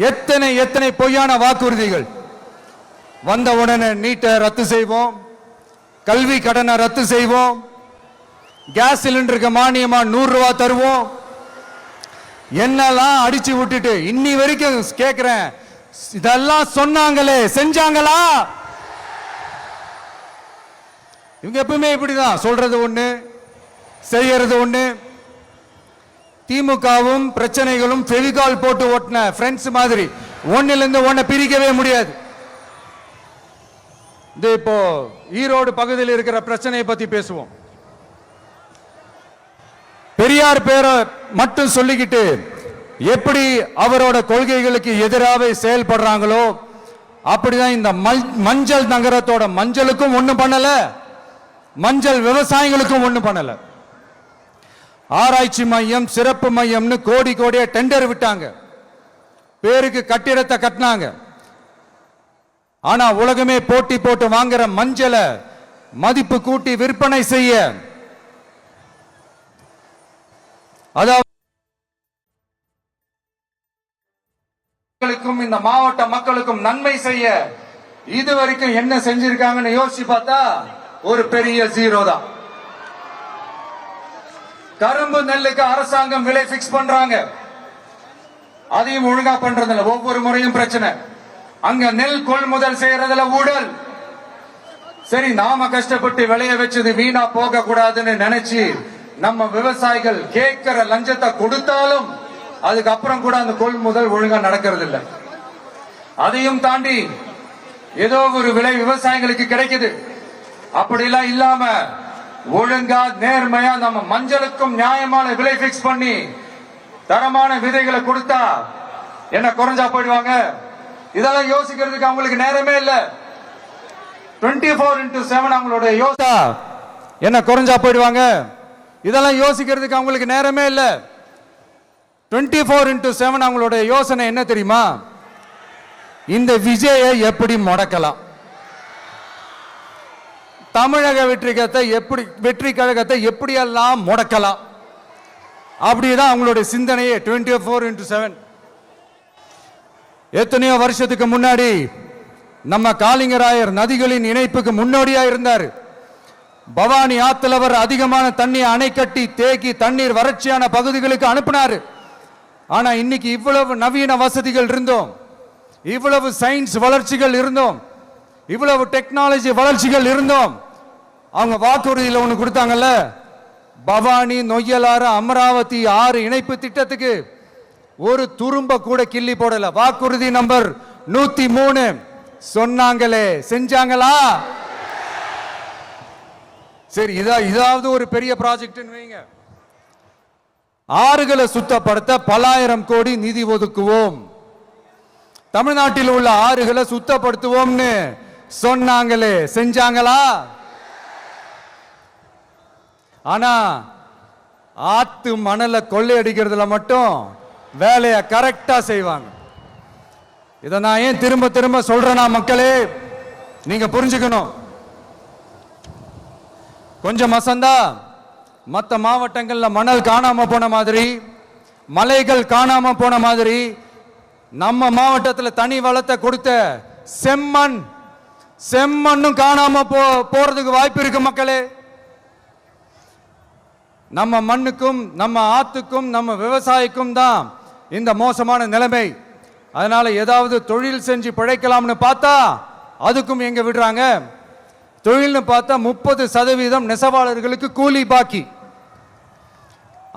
எத்தனை எத்தனை பொய்யான வாக்குறுதிகள். வந்த உடனே நீட்டை ரத்து செய்வோம், கல்வி கடனை ரத்து செய்வோம், கேஸ் சிலிண்டருக்கு மானியமா 100 ரூபாய் தருவோம், என்னெல்லாம் அடிச்சு விட்டுட்டு இன்னி வரைக்கும் கேட்கிறேன், இதெல்லாம் சொன்னாங்களே செஞ்சாங்களா? இவங்க எப்பவுமே இப்படிதான், சொல்றது ஒண்ணு செய்யறது ஒண்ணு. திமுகவும் பிரச்சனைகளும் ஃபெவிகால் போட்டு ஓட்டின ஃப்ரெண்ட்ஸ் மாதிரி ஒன்னிலிருந்து ஒன்னை பிரிக்கவே முடியாது. இப்போ ஈரோடு பகுதியில் இருக்கிற பிரச்சனையை பத்தி பேசுவோம். பெரியார் பேரை மட்டும் சொல்லிக்கிட்டு எப்படி அவரோட கொள்கைகளுக்கு எதிராக செயல்படுறாங்களோ அப்படிதான் இந்த மஞ்சள் நகரத்தோட மஞ்சளுக்கும் ஒண்ணும் பண்ணல, மஞ்சள் விவசாயிகளுக்கும் ஒண்ணும் பண்ணல. ஆராய்ச்சி மையம் சிறப்பு மையம்னு கோடி கோடியா டெண்டர் விட்டாங்க, பேருக்கு கட்டிடத்தை கட்டினாங்க. ஆனா உலகமே போட்டி போட்டு வாங்குற மஞ்சளை மதிப்பு கூட்டி விற்பனை செய்ய, அதாவது இந்த மாவட்ட மக்களுக்கும் நன்மை செய்ய இதுவரைக்கும் என்ன செஞ்சிருக்காங்கன்னு யோசிச்சு பார்த்தா ஒரு பெரிய ஜீரோ தான். கரும்பு நெல்லுக்கு அரசாங்கம் விலை பிக்ஸ் பண்றாங்க, அதையும் ஒழுங்கா பண்றதில்ல, ஒவ்வொரு முறையும் பிரச்சனை. அங்க நெல் கொள்முதல் செய்யறதுல ஊழல். சரி, நாம கஷ்டப்பட்டு விளைய வச்சது வீணா போக கூடாதுன்னு நினைச்சு நம்ம விவசாயிகள் கேட்கிற லஞ்சத்தை கொடுத்தாலும் அதுக்கப்புறம் கூட அந்த கொள்முதல் ஒழுங்கா நடக்கிறது இல்லை. அதையும் தாண்டி ஏதோ ஒரு விலை விவசாயிகளுக்கு கிடைக்குது, அப்படிலாம் இல்லாம ஒழுங்கா நேர்மையா நம்ம மஞ்சளுக்கும் நியாயமான விலை பிக்ஸ் பண்ணி தரமான விதைகளை கொடுத்தா என்ன குறைஞ்சா போயிடுவாங்க? இதெல்லாம் யோசிக்கிறதுக்கு அவங்களுக்கு நேரமே இல்ல. 24x7 அவங்களோட யோசா என்ன குறைஞ்சா போயிடுவாங்க? இதெல்லாம் யோசிக்கிறதுக்கு அவங்களுக்கு நேரமே இல்ல. 24x7 அவங்களோட யோசனை என்ன தெரியுமா? இந்த விஜயை எப்படி முடக்கலாம், தமிழக வெற்றி கழகத்தை எப்படியெல்லாம் முடக்கலாம், அப்படிதான் அவங்களுடைய சிந்தனையே 24x7. எத்தனையோ வருஷத்துக்கு முன்னாடி நம்ம காளிங்கராயர் நதிகளின் இணைப்புக்கு முன்னோடியா இருந்தார். பவானி ஆத்துல வர அதிகமான தண்ணீர் அணை கட்டி தேக்கி தண்ணீர் வறட்சியான பகுதிகளுக்கு அனுப்பினாரு. ஆனா இன்னைக்கு இவ்வளவு நவீன வசதிகள் இருந்தோம், இவ்வளவு சயின்ஸ் வளர்ச்சிகள் இருந்தோம், இவ்வளவு டெக்னாலஜி வளர்ச்சிகள் இருந்தோம், அவங்க வாக்குறுதியில் ஒண்ணு கொடுத்தாங்கல்ல, பவானி நொய்யலாறு அமராவதி 6 இணைப்பு திட்டத்துக்கு ஒரு துரும்ப கூட கிள்ளி போடல. வாக்குறுதி நம்பர் 103 சொன்னாங்களே செஞ்சாங்களா? சரி, இதாவது ஒரு பெரிய ப்ராஜெக்ட் வைங்க. ஆறுகளை சுத்தப்படுத்த பல்லாயிரம் கோடி நிதி ஒதுக்குவோம், தமிழ்நாட்டில் உள்ள ஆறுகளை சுத்தப்படுத்துவோம்னு சொன்னாங்களே செஞ்சாங்களா? ஆனா ஆத்து மணலை கொள்ளையடிக்கிறதுல மட்டும் வேலையை கரெக்டா செய்வாங்க. இதை நான் ஏன் திரும்ப திரும்ப சொல்றேன்னா, மக்களே நீங்க புரிஞ்சுக்கணும். கொஞ்சம் மசந்தா மற்ற மாவட்டங்கள்ல மணல் காணாம போன மாதிரி, மலைகள் காணாம போன மாதிரி, நம்ம மாவட்டத்தில் தனி வளத்தை கொடுத்த செம்மண்ணும் காணாம போறதுக்கு வாய்ப்பு இருக்கு மக்களே. நம்ம மண்ணுக்கும் நம்ம ஆத்துக்கும் நம்ம விவசாயிக்கும் தான் இந்த மோசமான நிலைமை. அதனால ஏதாவது தொழில் செஞ்சு பிழைக்கலாம்னு பார்த்தா அதுக்கும் எங்க விடுறாங்க? தொழில்னு பார்த்தா 30% நெசவாளர்களுக்கு கூலி பாக்கி.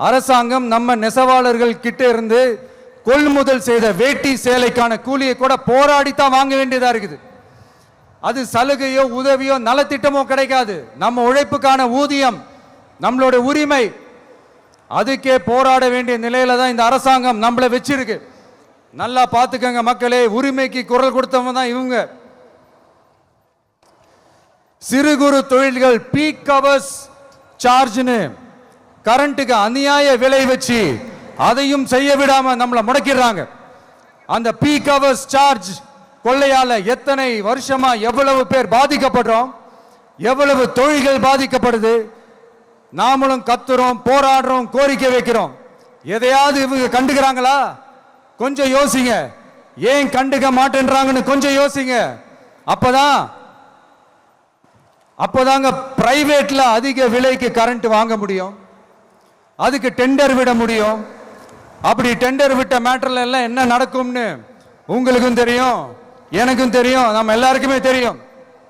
அரசாங்கம் நம்ம நெசவாளர்கள் கிட்ட இருந்து கொள்முதல் செய்த வேட்டி சேலைக்கான கூலியை கூட போராடித்தான் வாங்க வேண்டியதா இருக்குது. அது சலுகையோ உதவியோ நலத்திட்டமோ கிடைக்காது. நம்ம உழைப்புக்கான ஊதியம், நம்மளோட உரிமை, அதுக்கே போராட வேண்டிய நிலையில தான் இந்த அரசாங்கம் நம்மளை வச்சிருக்கு. நல்லா பார்த்துக்கங்க மக்களே, உரிமைக்கு குரல் கொடுத்தவங்க தான் இவங்க. சிறு குறு தொழில்கள் பீக் ஹவர்ஸ் சார்ஜ்னு கரண்ட்டுக்கு அநியாய விலை வச்சு அதையும் செய்ய விடாம நம்மளை முடக்கிடுறாங்க. அந்த பீக் ஹவர்ஸ் சார்ஜ் கொள்ளையால எத்தனை வருஷமா எவ்வளவு பேர் பாதிக்கப்படுறோம், எவ்வளவு தொழில்கள் பாதிக்கப்படுது. நாமளும் கத்துறோம், போராடுறோம், கோரிக்கை வைக்கிறோம். எதையாவது இவங்க கண்டுக்கிறாங்களா? கொஞ்சம் யோசிங்க. ஏன் கண்டுக்க மாட்டேன்றாங்கன்னு கொஞ்சம் யோசிங்க. அப்பதாங்க பிரைவேட்ல அதிக விலைக்கு கரண்ட் வாங்க முடியும், அதுக்கு டெண்டர் விட முடியும். அப்படி டெண்டர் விட்ட மேட்டர்ல எல்லாம் என்ன நடக்கும்னு உங்களுக்கும் தெரியும், எனக்கும் தெரியும், நம்ம எல்லாருக்குமே தெரியும்.